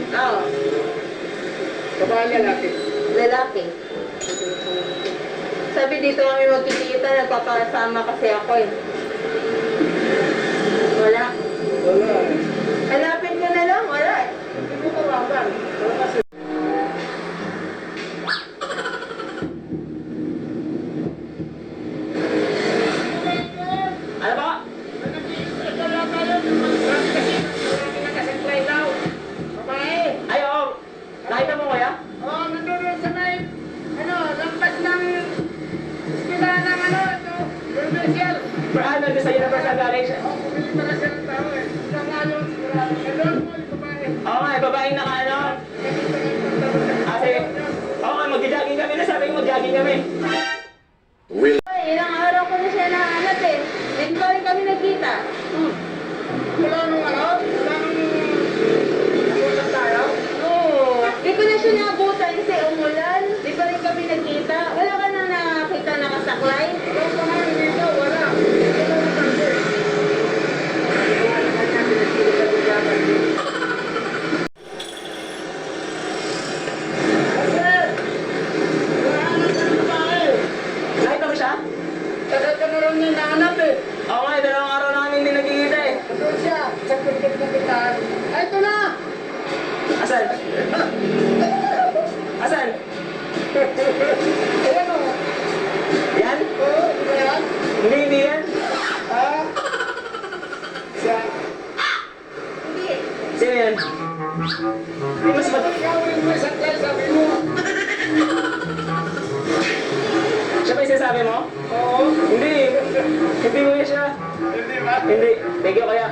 Oo. Babae lalaki. Lalaki. Sabi dito kami magkikita, nagpapasama kasi ako eh. Wala. Wala eh. Hanapin ko na lang, wala eh. Hindi mo tawagan. Wala kasi. Ano ba? Ay, oo. Nakita mo kuya? Oh, nandun sa may, lampas ng eskwela ng provincial. Doon sa Universal College. Oh, pumili pala siya ng tao eh. Siya nga yun, sigurado. Nandun mo, yung babae. Oo nga, babaeng naka ano. Kasi, oo nga, mag-jogging kami na sabi ko mag-jogging kami. Ay, ilang araw ko na siya nahanap eh. Hindi pa rin kami nagkita. Wala nung wala nung nabutan tayo. Oo. Di ko na siya naabutan kasi umulan. Di pa rin kami nagkita. Wala ka na nakakita nakasaklay? Wala pa nga yung dito, wala. Ito na naman eh. Wala naman niya, pinagpili ka din dapat. Nakita mo siya? Tagal ka na rin niya nahanap eh. Oo nga, dalawang araw na kami hindi nagkikita eh. Nandun siya, sa pagkat na kita. Ay, ito na! Asan? Asan? Ayan o. Yan? Oo, di ba yan? Hindi yan. Ha? Siya. Hindi. Sino yan? Hindi mas mat... Gawin mo sa class, sabi mo. Siya ba yung sinasabi mo? Oo. Hindi. Hindi mo yan siya. Hindi ba? Hindi. Thank you kaya.